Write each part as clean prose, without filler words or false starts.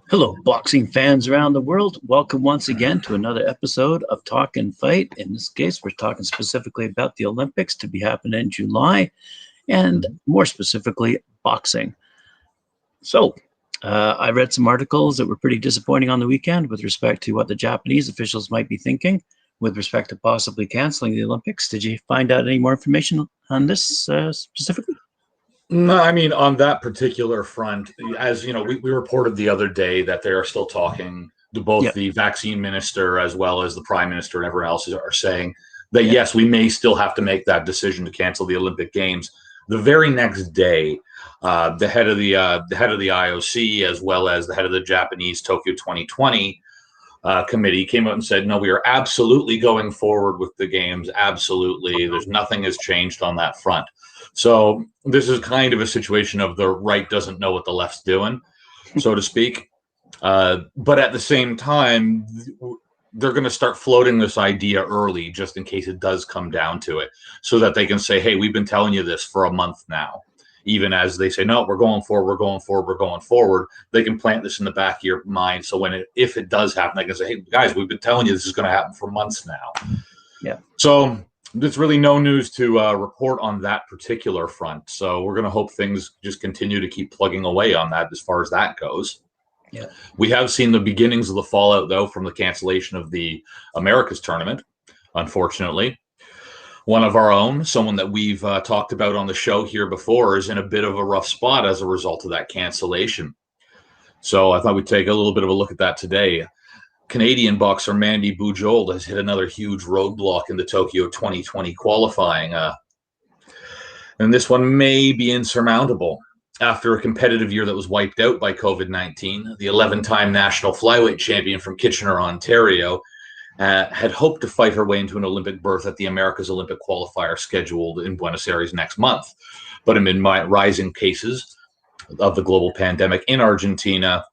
Hello, boxing fans around the world. Welcome once again to another episode of Talk and Fight. In this case, we're talking specifically about the Olympics to be happening in July, and more specifically, boxing. So, I read some articles that were pretty disappointing on the weekend with respect to what the Japanese officials might be thinking with respect to possibly canceling the Olympics. Did you find out any more information on this specifically? No, I mean, on that particular front, as you know, we reported the other day that they are still talking to both the vaccine minister as well as the prime minister and everyone else are saying that, yes, we may still have to make that decision to cancel the Olympic Games. The very next day, the head of the IOC as well as the head of the Japanese Tokyo 2020 committee came out and said, no, we are absolutely going forward with the games. Absolutely. There's nothing has changed on that front. So this is kind of a situation of the right doesn't know what the left's doing, so to speak. But at the same time, they're going to start floating this idea early just in case it does come down to it, so that they can say, hey, we've been telling you this for a month now. Even as they say, no, we're going forward, we're going forward, we're going forward, they can plant this in the back of your mind. So if it does happen, they can say, hey, guys, we've been telling you this is going to happen for months now. Yeah. So there's really no news to report on that particular front. So we're going to hope things just continue to keep plugging away on that as far as that goes. Yeah. We have seen the beginnings of the fallout, though, from the cancellation of the Americas tournament, unfortunately. One of our own, someone that we've talked about on the show here before, is in a bit of a rough spot as a result of that cancellation. So I thought we'd take a little bit of a look at that today. Canadian boxer Mandy Bujold has hit another huge roadblock in the Tokyo 2020 qualifying. And this one may be insurmountable. After a competitive year that was wiped out by COVID-19, the 11-time national flyweight champion from Kitchener, Ontario, had hoped to fight her way into an Olympic berth at the America's Olympic qualifier scheduled in Buenos Aires next month. But amid rising cases of the global pandemic in Argentina,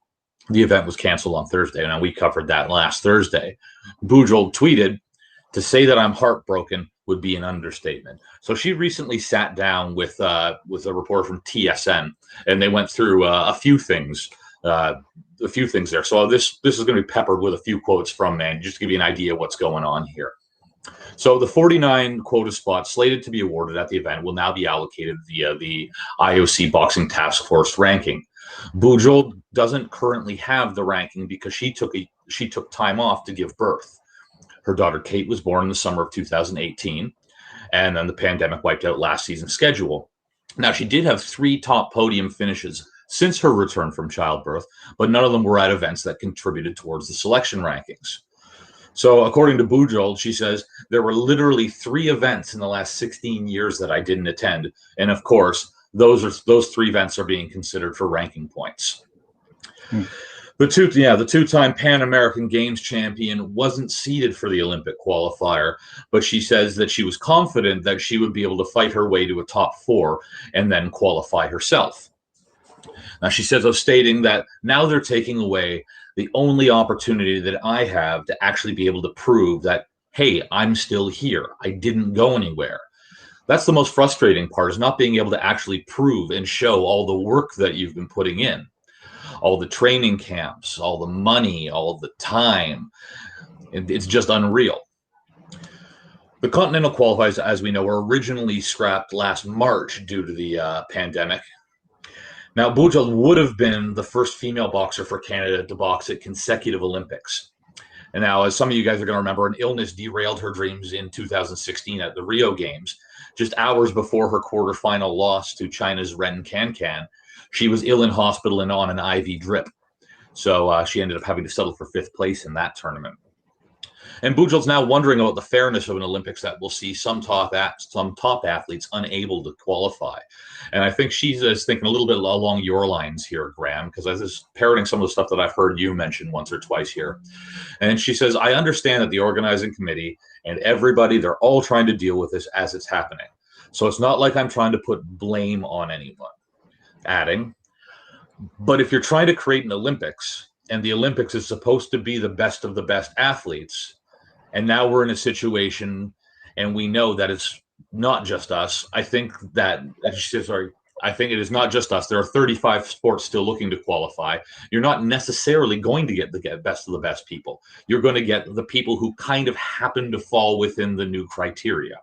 the event was canceled on Thursday. Now, we covered that last Thursday. Bujold tweeted, "To say that I'm heartbroken would be an understatement." So she recently sat down with a reporter from TSN, and they went through a few things there. So this is going to be peppered with a few quotes from Mandy, just to give you an idea of what's going on here. So the 49 quota spots slated to be awarded at the event will now be allocated via the IOC Boxing Task Force ranking. Bujold doesn't currently have the ranking because she took time off to give birth. Her daughter Kate was born in the summer of 2018, and then the pandemic wiped out last season's schedule. Now, she did have 3 top podium finishes since her return from childbirth, but none of them were at events that contributed towards the selection rankings. So according to Bujold, she says, there were literally 3 events in the last 16 years that I didn't attend. And of course, those 3 events are being considered for ranking points. The two-time Pan American Games champion wasn't seeded for the Olympic qualifier, but she says that she was confident that she would be able to fight her way to a top 4 and then qualify herself. Now, she says of stating that now they're taking away the only opportunity that I have to actually be able to prove that, hey, I'm still here. I didn't go anywhere. That's the most frustrating part, is not being able to actually prove and show all the work that you've been putting in, all the training camps, all the money, all the time. It's just unreal. The Continental Qualifiers, as we know, were originally scrapped last March due to the pandemic. Now, Bujold would have been the first female boxer for Canada to box at consecutive Olympics. And now, as some of you guys are going to remember, an illness derailed her dreams in 2016 at the Rio Games. Just hours before her quarterfinal loss to China's Ren Can. She was ill in hospital and on an IV drip. So she ended up having to settle for 5th place in that tournament. And Bujold's now wondering about the fairness of an Olympics that will see some top athletes unable to qualify. And I think she's thinking a little bit along your lines here, Graham, because I was parroting some of the stuff that I've heard you mention once or twice here. And she says, I understand that the organizing committee and everybody, they're all trying to deal with this as it's happening. So it's not like I'm trying to put blame on anyone. Adding, but if you're trying to create an Olympics, and the Olympics is supposed to be the best of the best athletes, and now we're in a situation and we know that it's not just us, I think that, I think it is not just us. There are 35 sports still looking to qualify. You're not necessarily going to get the best of the best people. You're going to get the people who kind of happen to fall within the new criteria.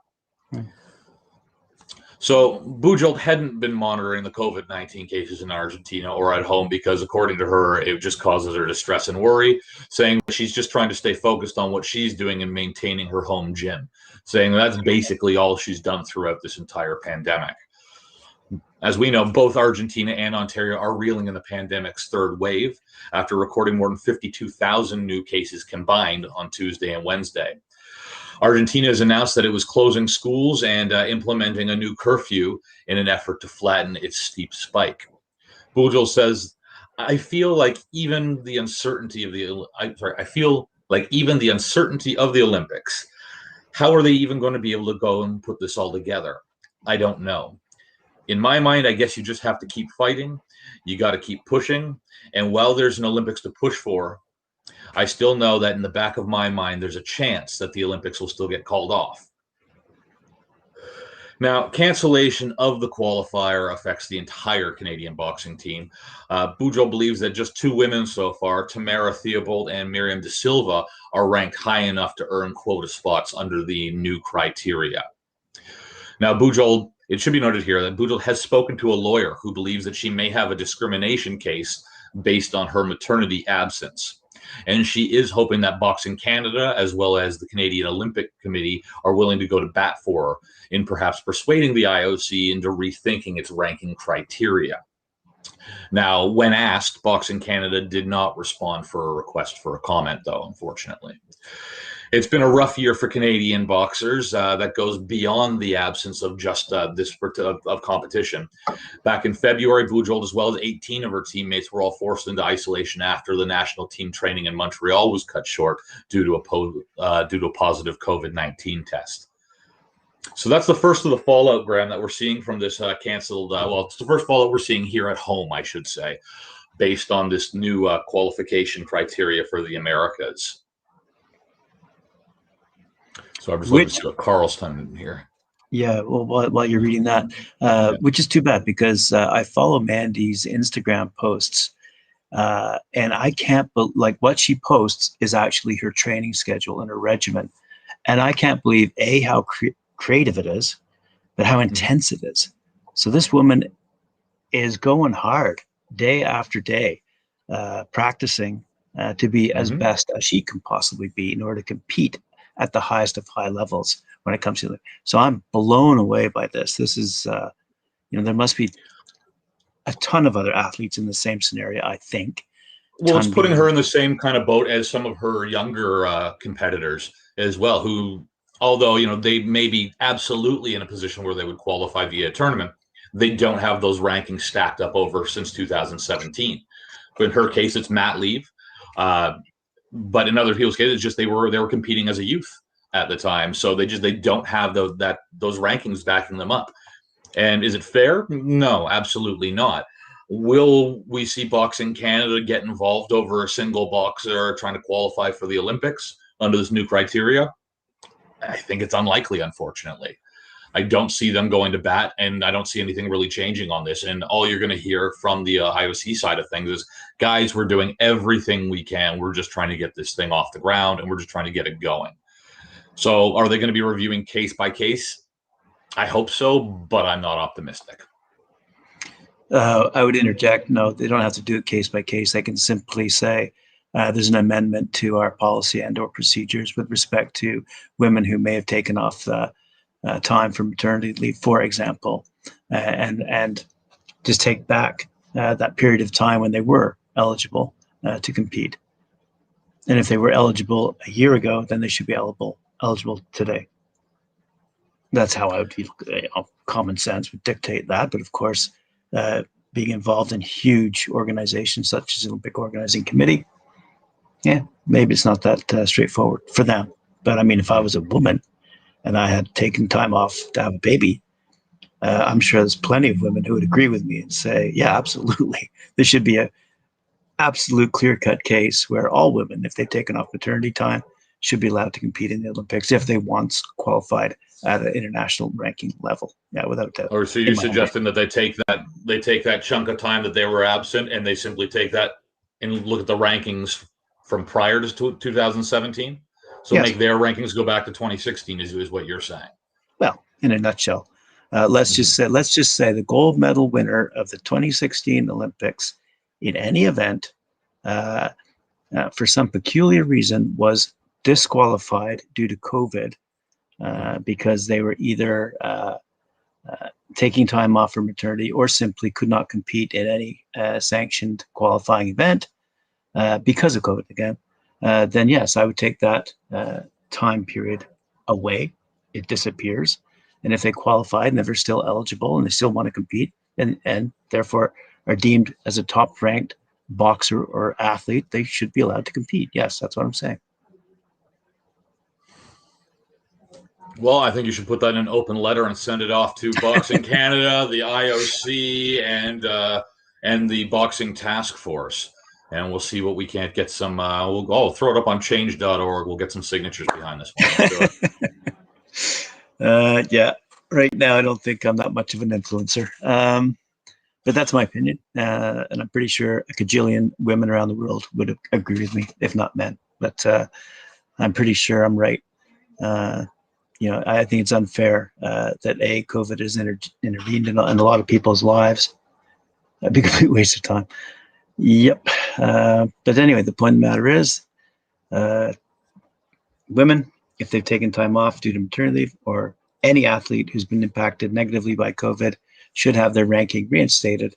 So Bujold hadn't been monitoring the COVID-19 cases in Argentina or at home because, according to her, it just causes her distress and worry, saying that she's just trying to stay focused on what she's doing and maintaining her home gym, saying that's basically all she's done throughout this entire pandemic. As we know, both Argentina and Ontario are reeling in the pandemic's third wave after recording more than 52,000 new cases combined on Tuesday and Wednesday. Argentina has announced that it was closing schools and implementing a new curfew in an effort to flatten its steep spike. Bujold says, I feel like even the uncertainty of the Olympics, how are they even going to be able to go and put this all together? I don't know. In my mind, I guess you just have to keep fighting. You got to keep pushing. And while there's an Olympics to push for, I still know that in the back of my mind, there's a chance that the Olympics will still get called off. Now, cancellation of the qualifier affects the entire Canadian boxing team. Bujold believes that just 2 women so far, Tamara Theobald and Miriam De Silva, are ranked high enough to earn quota spots under the new criteria. Now, Bujold, it should be noted here that Bujold has spoken to a lawyer who believes that she may have a discrimination case based on her maternity absence. And she is hoping that Boxing Canada, as well as the Canadian Olympic Committee, are willing to go to bat for her in perhaps persuading the IOC into rethinking its ranking criteria. Now, when asked, Boxing Canada did not respond for a request for a comment, though, unfortunately. It's been a rough year for Canadian boxers that goes beyond the absence of just of competition. Back in February, Bujold, as well as 18 of her teammates, were all forced into isolation after the national team training in Montreal was cut short due to a positive COVID-19 test. So that's the first of the fallout, Graham, that we're seeing from this canceled. Well, it's the first fallout we're seeing here at home, I should say, based on this new qualification criteria for the Americas. So I'm just looking at Carl's time here. Yeah, well, while you're reading that, which is too bad because I follow Mandy's Instagram posts, and I can't like what she posts is actually her training schedule and her regimen, and I can't believe how creative it is, but how intense it is. So this woman is going hard day after day, practicing to be as best as she can possibly be in order to compete at the highest of high levels when it comes to it. So I'm blown away by this. This is, there must be a ton of other athletes in the same scenario, I think. Well, it's putting her in the same kind of boat as some of her younger competitors as well, who, although, they may be absolutely in a position where they would qualify via a tournament, they don't have those rankings stacked up over since 2017. But in her case, it's mat leave. But in other people's cases, it's just they were competing as a youth at the time, so they don't have those rankings backing them up. And is it fair? No, absolutely not. Will we see Boxing Canada get involved over a single boxer trying to qualify for the Olympics under this new criteria? I think it's unlikely, unfortunately. I don't see them going to bat, and I don't see anything really changing on this. And all you're going to hear from the IOC side of things is, guys, we're doing everything we can. We're just trying to get this thing off the ground, and we're just trying to get it going. So are they going to be reviewing case by case? I hope so, but I'm not optimistic. I would interject. No, they don't have to do it case by case. They can simply say, there's an amendment to our policy and or procedures with respect to women who may have taken off time for maternity leave, for example, and just take back that period of time when they were eligible to compete. And if they were eligible a year ago, then they should be eligible today. That's how I would feel. Common sense would dictate that, but of course, being involved in huge organizations such as the Olympic Organizing Committee, maybe it's not that straightforward for them. But I mean, if I was a woman and I had taken time off to have a baby, I'm sure there's plenty of women who would agree with me and say, yeah, absolutely. There should be a absolute clear-cut case where all women, if they've taken off maternity time, should be allowed to compete in the Olympics if they once qualified at an international ranking level. Yeah, without doubt. Or so you're suggesting that they take that chunk of time that they were absent and they simply take that and look at the rankings from prior to 2017? So Yes. make their rankings go back to 2016 is what you're saying. Well, in a nutshell, let's just say the gold medal winner of the 2016 Olympics in any event, for some peculiar reason, was disqualified due to COVID because they were either taking time off for maternity or simply could not compete in any sanctioned qualifying event because of COVID again. Then yes, I would take that time period away. It disappears. And if they qualified and if they're still eligible and they still want to compete and therefore are deemed as a top ranked boxer or athlete, they should be allowed to compete. Yes, that's what I'm saying. Well, I think you should put that in an open letter and send it off to Boxing Canada, the IOC, and the Boxing Task Force. And we'll see what we can't get some. We'll throw it up on change.org. We'll get some signatures behind this one. Sure. Yeah. Right now, I don't think I'm that much of an influencer. But that's my opinion. And I'm pretty sure a cajillion women around the world would agree with me, if not men. But I'm pretty sure I'm right. I think it's unfair that COVID has intervened in a lot of people's lives. That'd be a complete waste of time. Yep. But anyway, the point of the matter is, women, if they've taken time off due to maternity leave, or any athlete who's been impacted negatively by COVID, should have their ranking reinstated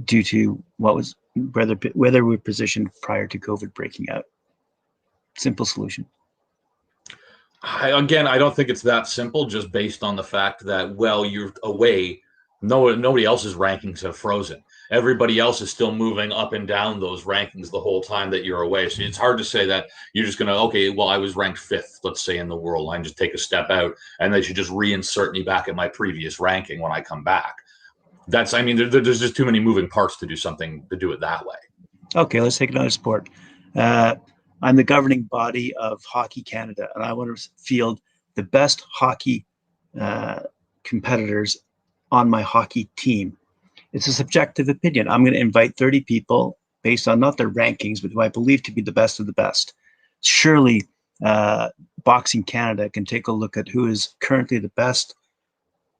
due to whether we're positioned prior to COVID breaking out. Simple solution. I don't think it's that simple, just based on the fact that, well, you're away. Nobody else's rankings have frozen. Everybody else is still moving up and down those rankings the whole time that you're away. So it's hard to say that you're just going to, okay, well, I was ranked 5th, let's say, in the world. I can just take a step out and they should just reinsert me back at my previous ranking when I come back. There's just too many moving parts to do it that way. Okay, let's take another sport. I'm the governing body of Hockey Canada, and I want to field the best hockey competitors on my hockey team. It's a subjective opinion. I'm going to invite 30 people based on not their rankings, but who I believe to be the best of the best. Surely Boxing Canada can take a look at who is currently the best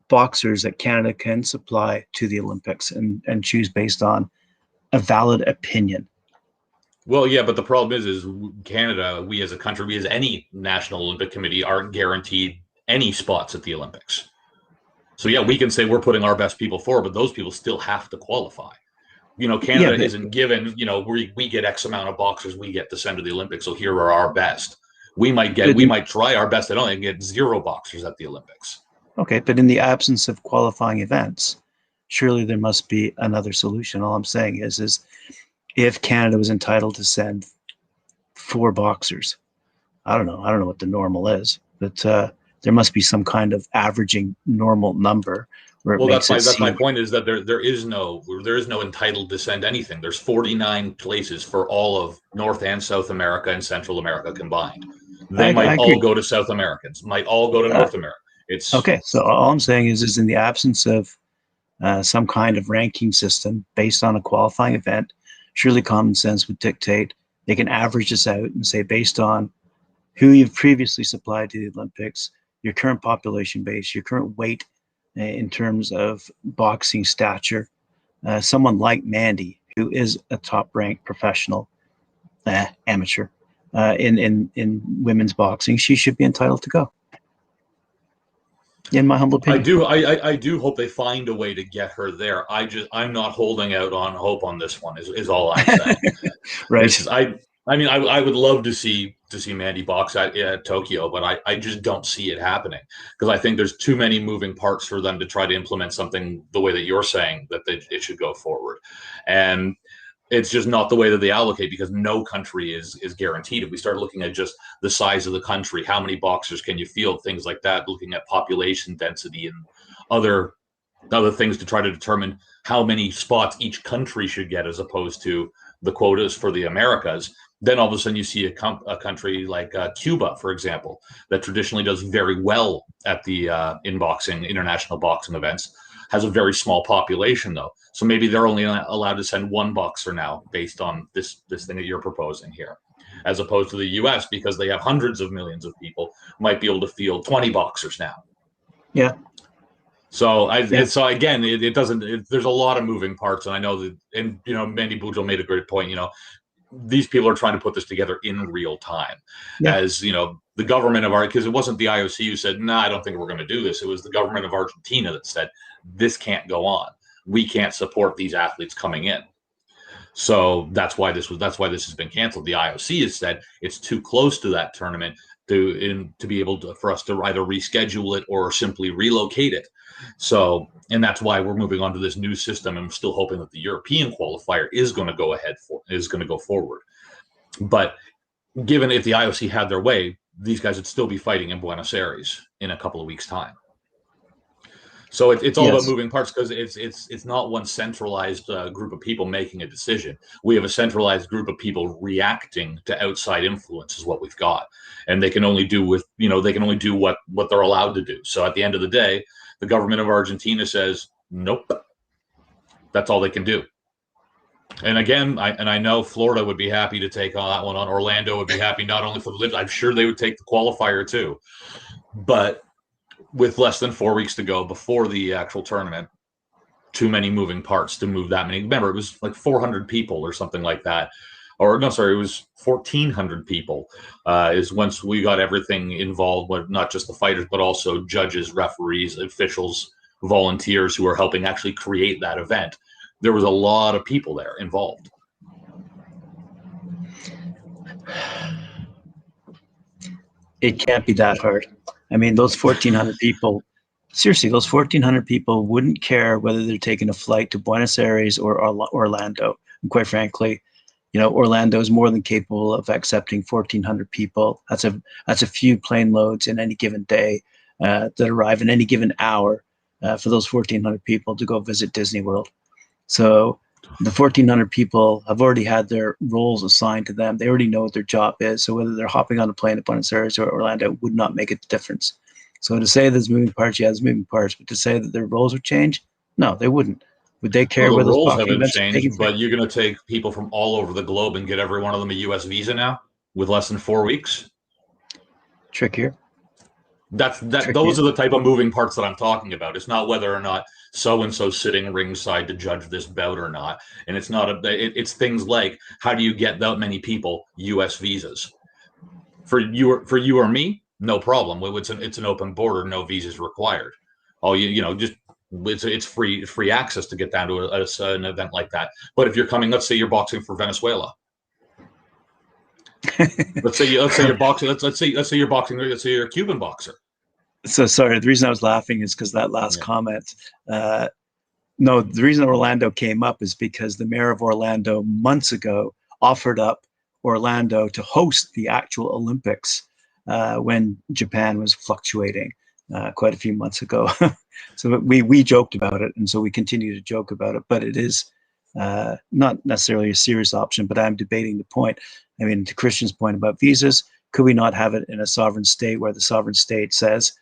boxers that Canada can supply to the Olympics and choose based on a valid opinion. Well, yeah, but the problem is Canada, we as a country, we as any National Olympic Committee aren't guaranteed any spots at the Olympics. So yeah, we can say we're putting our best people forward, but those people still have to qualify. Canada isn't given, we get X amount of boxers, we get to send to the Olympics. So here are our best. We might try our best. I don't think get 0 boxers at the Olympics. Okay, but in the absence of qualifying events, surely there must be another solution. All I'm saying is if Canada was entitled to send 4 boxers, I don't know what the normal is, but there must be some kind of averaging normal number. That's my point, is that there is no entitled to send anything. There's 49 places for all of North and South America and Central America combined. They might all go to South Americans, might all go to North America. Okay, so all I'm saying is in the absence of some kind of ranking system based on a qualifying event, surely common sense would dictate they can average this out and say, based on who you've previously supplied to the Olympics, your current population base, your current weight in terms of boxing stature, someone like Mandy, who is a top-ranked professional amateur in women's boxing, she should be entitled to go. In my humble opinion, I do hope they find a way to get her there. I'm not holding out on hope on this one. Is all I'm saying. Right. I would love to see Mandy box at Tokyo, but I just don't see it happening, because I think there's too many moving parts for them to try to implement something the way that you're saying that it should go forward. And it's just not the way that they allocate, because no country is guaranteed. If we start looking at just the size of the country, how many boxers can you field, things like that, looking at population density and other things to try to determine how many spots each country should get, as opposed to the quotas for the Americas, Then all of a sudden you see a country like Cuba, for example, that traditionally does very well at the international boxing events, has a very small population though. So maybe they're only allowed to send one boxer now based on this thing that you're proposing here, as opposed to the US, because they have hundreds of millions of people, might be able to field 20 boxers now. Yeah. So so again, it doesn't. There's a lot of moving parts, and I know that. And Mandy Bujold made a great point. These people are trying to put this together in real time, as the government of because it wasn't the IOC who said, "No, I don't think we're going to do this." It was the government of Argentina that said, "This can't go on. We can't support these athletes coming in." So that's why this has been canceled. The IOC has said it's too close to that tournament to be able to, for us to either reschedule it or simply relocate it. So, and that's why we're moving on to this new system, and I'm still hoping that the European qualifier is going to go forward. But given if the IOC had their way, these guys would still be fighting in Buenos Aires in a couple of weeks' time. So it's all about moving parts, because it's not one centralized group of people making a decision. We have a centralized group of people reacting to outside influence is what we've got, and they can only do what they're allowed to do. So at the end of the day, the government of Argentina says nope. That's all they can do. And again, I know Florida would be happy to take on that one. Orlando would be happy not only for the live. I'm sure they would take the qualifier too, but with less than 4 weeks to go before the actual tournament, too many moving parts to move that many. Remember, it was like 400 people or something like that. Or no, sorry, it was 1,400 people. Is once we got everything involved, with not just the fighters, but also judges, referees, officials, volunteers who are helping actually create that event. There was a lot of people there involved. It can't be that hard. I mean, those 1,400 people, seriously, those 1,400 people wouldn't care whether they're taking a flight to Buenos Aires or Orlando. And quite frankly, Orlando is more than capable of accepting 1,400 people. That's a few plane loads in any given day that arrive in any given hour for those 1,400 people to go visit Disney World. So the 1,400 people have already had their roles assigned to them. They already know what their job is. So whether they're hopping on a plane to Buenos Aires or Orlando would not make a difference. So to say there's moving parts, there's moving parts. But to say that their roles would change, no, they wouldn't. Would they care where the those roles boxing haven't events are taking changed, but you're going to take people from all over the globe and get every one of them a U.S. visa now with less than 4 weeks? Trickier. Those are the type of moving parts that I'm talking about. It's not whether or not so-and-so sitting ringside to judge this bout or not. And it's not it's things like, how do you get that many people U.S. visas? For you or me, no problem. It's an open border, no visas required. It's free access to get down to an event like that. But if you're coming, let's say you're boxing for Venezuela. let's say you're a Cuban boxer. So sorry, the reason I was laughing is because that last comment. No, the reason Orlando came up is because the mayor of Orlando months ago offered up Orlando to host the actual Olympics when Japan was fluctuating quite a few months ago. So we joked about it, and so we continue to joke about it. But it is not necessarily a serious option, but I'm debating the point. I mean, to Christian's point about visas, could we not have it in a sovereign state where the sovereign state says,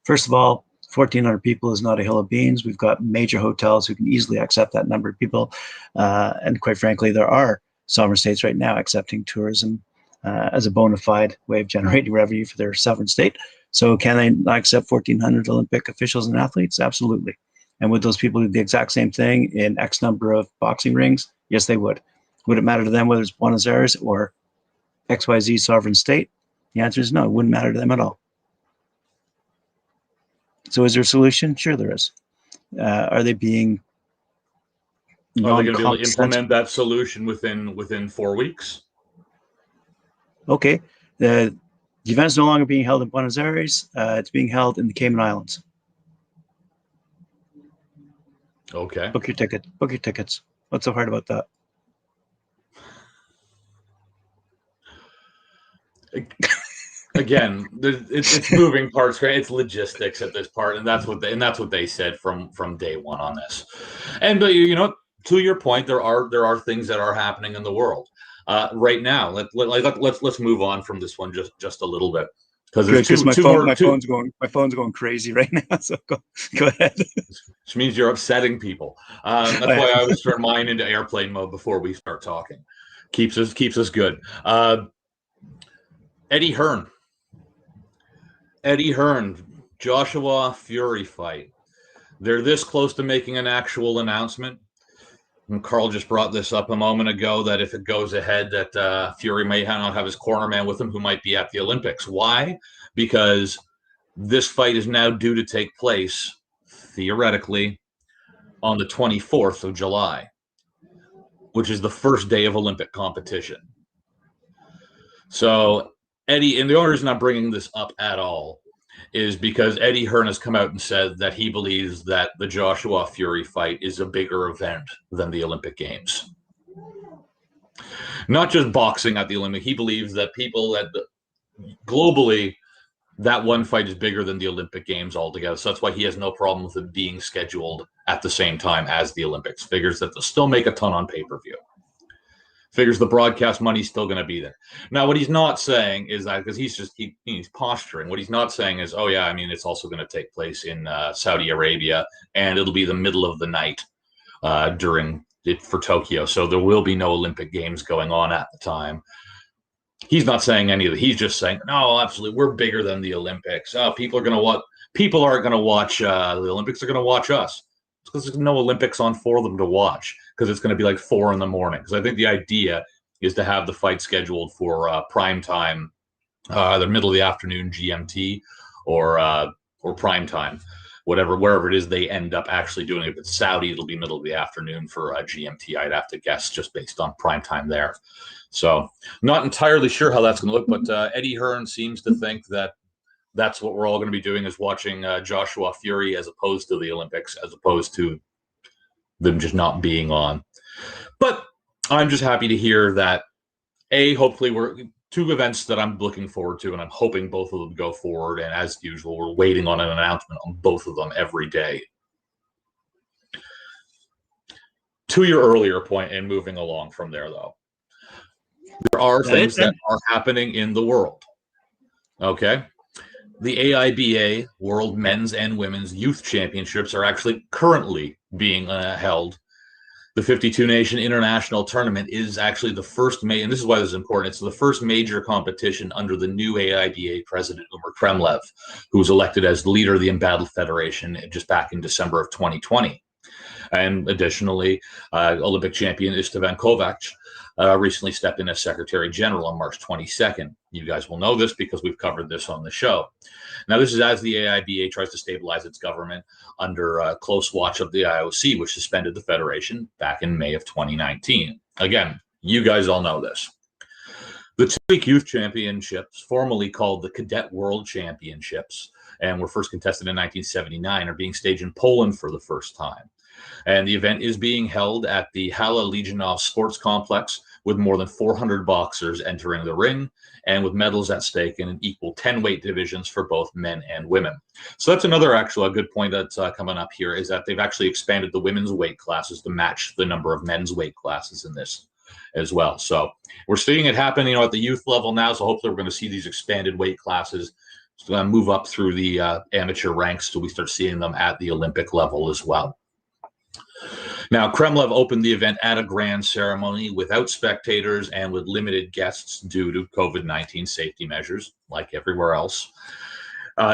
first of all, 1,400 people is not a hill of beans. We've got major hotels who can easily accept that number of people. And quite frankly, there are sovereign states right now accepting tourism as a bona fide way of generating revenue for their sovereign state. So can they not accept 1,400 Olympic officials and athletes? Absolutely. And would those people do the exact same thing in X number of boxing rings? Yes, they would. Would it matter to them whether it's Buenos Aires or XYZ sovereign state? The answer is no, it wouldn't matter to them at all. So is there a solution? Sure there is. Are they being Are they going to be able to implement that solution within 4 weeks? Okay. The event is no longer being held in Buenos Aires. It's being held in the Cayman Islands. Okay. Book your ticket. Book your tickets. What's so hard about that? Again, it's moving parts, right? It's logistics at this part, and that's what they said from day one on this. And but to your point, there are things that are happening in the world. right now. Let's move on from this one just a little bit, because Good, there's because two more. my phone's going crazy right now. So go ahead. Which means you're upsetting people. That's why I always turn mine into airplane mode before we start talking. Keeps us good. Eddie Hearn, Joshua Fury fight. They're this close to making an actual announcement. And Carl just brought this up a moment ago, that if it goes ahead, that Fury may not have his cornerman with him, who might be at the Olympics. Why? Because this fight is now due to take place, theoretically, on the 24th of July, which is the first day of Olympic competition. So Eddie, and the only reason I'm bringing this up at all is because Eddie Hearn has come out and said that he believes that the Joshua Fury fight is a bigger event than the Olympic Games. Not just boxing at the Olympic. He believes that globally, that one fight is bigger than the Olympic Games altogether. So that's why he has no problem with it being scheduled at the same time as the Olympics. Figures that they'll still make a ton on pay-per-view. Figures the broadcast money's still going to be there. Now, what he's not saying is that, because he's posturing, what he's not saying is, oh yeah, I mean, it's also going to take place in Saudi Arabia, and it'll be the middle of the night during it for Tokyo. So there will be no Olympic Games going on at the time. He's not saying any of it. He's just saying, no, absolutely, we're bigger than the Olympics. People aren't going to watch the Olympics. They're going to watch us. It's because there's no Olympics on for them to watch, because it's going to be like 4 a.m. Because I think the idea is to have the fight scheduled for prime time, the middle of the afternoon GMT, or prime time, wherever it is they end up actually doing it. If it's Saudi, it'll be middle of the afternoon for GMT. I'd have to guess, just based on prime time there. So not entirely sure how that's going to look, but Eddie Hearn seems to think that that's what we're all going to be doing, is watching Joshua Fury as opposed to the Olympics, as opposed to them just not being on. But I'm just happy to hear that, hopefully we're two events that I'm looking forward to, and I'm hoping both of them go forward. And as usual, we're waiting on an announcement on both of them every day. To your earlier point, and moving along from there, though, there are things that are happening in the world. Okay. The AIBA World Men's and Women's Youth Championships are actually currently being held. The 52-nation international tournament is actually the first, and this is why this is important, it's the first major competition under the new AIBA president, Umar Kremlev, who was elected as the leader of the Embattled Federation just back in December of 2020. And additionally, Olympic champion Istvan Kovac recently stepped in as Secretary General on March 22nd. You guys will know this because we've covered this on the show. Now, this is as the AIBA tries to stabilize its government under close watch of the IOC, which suspended the federation back in May of 2019. Again, you guys all know this. The two-week youth championships, formerly called the Cadet World Championships, and were first contested in 1979, are being staged in Poland for the first time. And the event is being held at the Hala Legionov Sports Complex, with more than 400 boxers entering the ring, and with medals at stake in an equal 10 weight divisions for both men and women. So that's another a good point that's coming up here, is that they've actually expanded the women's weight classes to match the number of men's weight classes in this as well. So we're seeing it happen, at the youth level now. So hopefully we're going to see these expanded weight classes move up through the amateur ranks till we start seeing them at the Olympic level as well. Now, Kremlev opened the event at a grand ceremony without spectators and with limited guests due to COVID-19 safety measures, like everywhere else.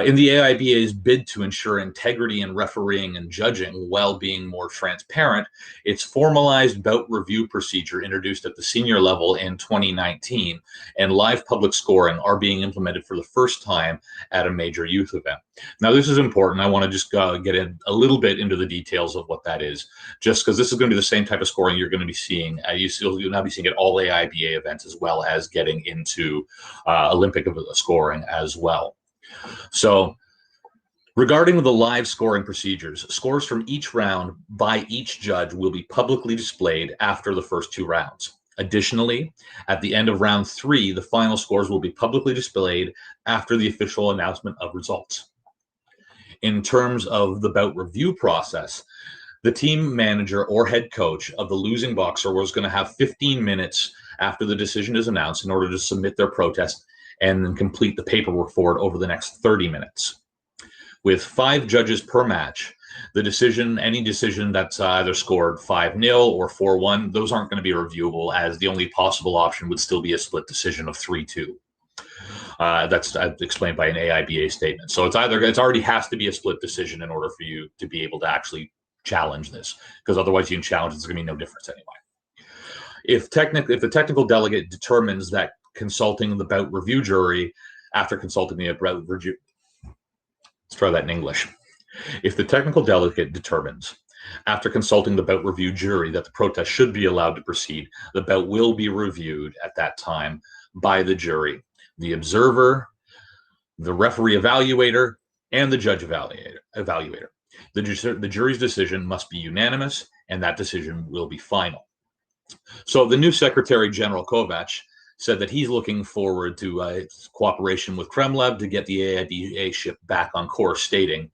In the AIBA's bid to ensure integrity in refereeing and judging while being more transparent, its formalized bout review procedure introduced at the senior level in 2019 and live public scoring are being implemented for the first time at a major youth event. Now, this is important. I want to just get in a little bit into the details of what that is, just because this is going to be the same type of scoring you're going to be seeing. You'll now be seeing at all AIBA events, as well as getting into Olympic scoring as well. So regarding the live scoring procedures, scores from each round by each judge will be publicly displayed after the first 2 rounds. Additionally, at the end of round 3, the final scores will be publicly displayed after the official announcement of results. In terms of the bout review process, the team manager or head coach of the losing boxer was going to have 15 minutes after the decision is announced in order to submit their protest and then complete the paperwork for it over the next 30 minutes. With 5 judges per match, the decision, any decision that's either scored 5-0 or 4-1, those aren't going to be reviewable, as the only possible option would still be a split decision of 3-2. That's explained by an AIBA statement. So it already has to be a split decision in order for you to be able to actually challenge this, because otherwise you can challenge it's going to be no difference anyway. If the technical delegate determines that consulting the bout review jury after consulting the bout review, let's try that in English. If the technical delegate determines after consulting the bout review jury that the protest should be allowed to proceed, the bout will be reviewed at that time by the jury, the observer, the referee evaluator, and the judge evaluator. The jury's decision must be unanimous, and that decision will be final. So the new Secretary General Kovac said that he's looking forward to cooperation with Kremlin to get the AIBA ship back on course, stating,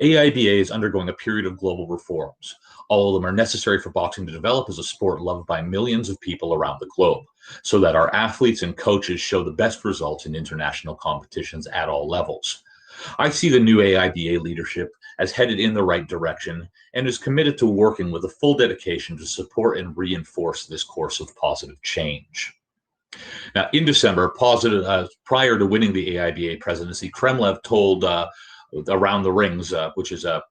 AIBA is undergoing a period of global reforms. All of them are necessary for boxing to develop as a sport loved by millions of people around the globe, so that our athletes and coaches show the best results in international competitions at all levels. I see the new AIBA leadership as headed in the right direction and is committed to working with a full dedication to support and reinforce this course of positive change. Now, in December, prior to winning the AIBA presidency, Kremlin told Around the Rings, which is a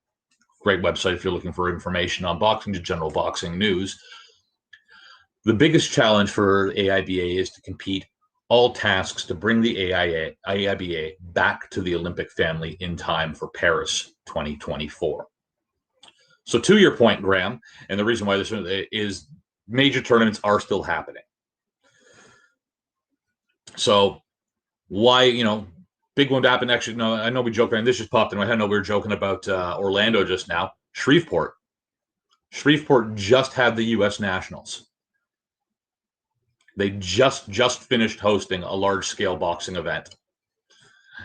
great website if you're looking for information on boxing to general boxing news, the biggest challenge for AIBA is to compete all tasks to bring the AIBA back to the Olympic family in time for Paris 2024. So to your point, Graham, and the reason why this is major tournaments are still happening. So why, big one to happen. Actually, no, I know we joked around. This just popped in my head. I know we were joking about Orlando just now. Shreveport just had the U.S. Nationals. They just finished hosting a large-scale boxing event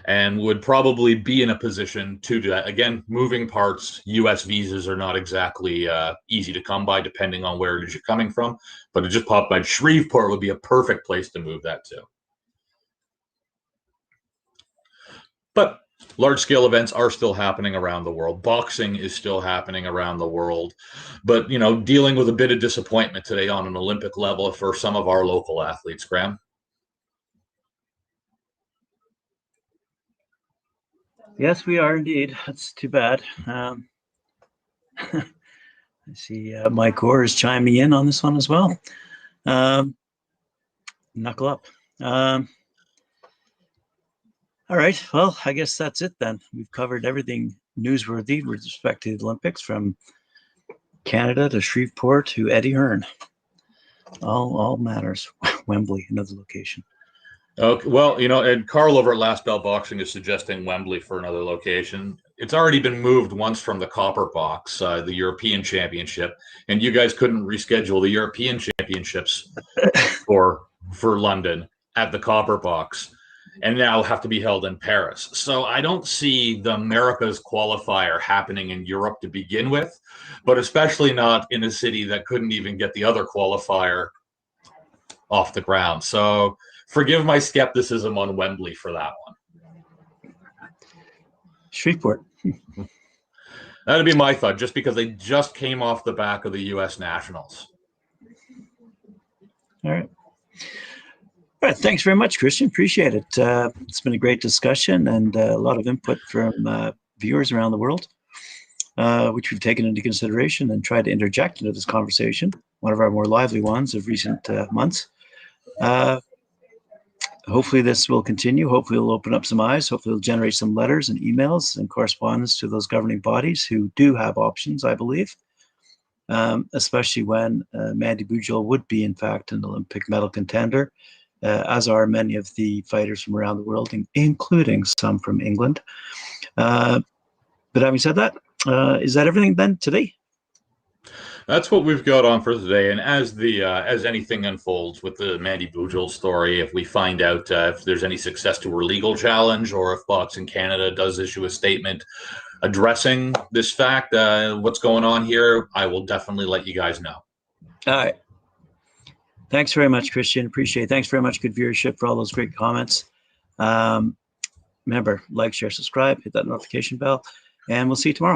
and would probably be in a position to do that. Again, moving parts, U.S. visas are not exactly easy to come by depending on where it is you're coming from, but it just popped by. Shreveport would be a perfect place to move that to. But large-scale events are still happening around the world. Boxing is still happening around the world. But, dealing with a bit of disappointment today on an Olympic level for some of our local athletes, Graham. Yes, we are indeed. That's too bad. I see Mike Orr is chiming in on this one as well. Knuckle up. All right. Well, I guess that's it then. We've covered everything newsworthy with respect to the Olympics, from Canada to Shreveport to Eddie Hearn. All matters. Wembley, another location. Okay. Well, and Carl over at Last Bell Boxing is suggesting Wembley for another location. It's already been moved once from the Copper Box, the European Championship, and you guys couldn't reschedule the European Championships for London at the Copper Box, and now have to be held in Paris. So I don't see the America's qualifier happening in Europe to begin with, but especially not in a city that couldn't even get the other qualifier off the ground. So forgive my skepticism on Wembley for that one. Shreveport. That'd be my thought, just because they just came off the back of the U.S. Nationals. All right. All right, thanks very much, Christian. Appreciate it. It's been a great discussion and a lot of input from viewers around the world, which we've taken into consideration and tried to interject into this conversation, one of our more lively ones of recent months. Hopefully this will continue. Hopefully it'll open up some eyes. Hopefully it'll generate some letters and emails and correspondence to those governing bodies who do have options, I believe, especially when Mandy Bujold would be, in fact, an Olympic medal contender, as are many of the fighters from around the world, including some from England. But having said that, is that everything then today? That's what we've got on for today. And as anything unfolds with the Mandy Bujold story, if we find out if there's any success to her legal challenge, or if Boxing Canada does issue a statement addressing this fact, what's going on here, I will definitely let you guys know. All right. Thanks very much, Christian. Appreciate it. Thanks very much. Good viewership for all those great comments. Remember, like, share, subscribe, hit that notification bell, and we'll see you tomorrow.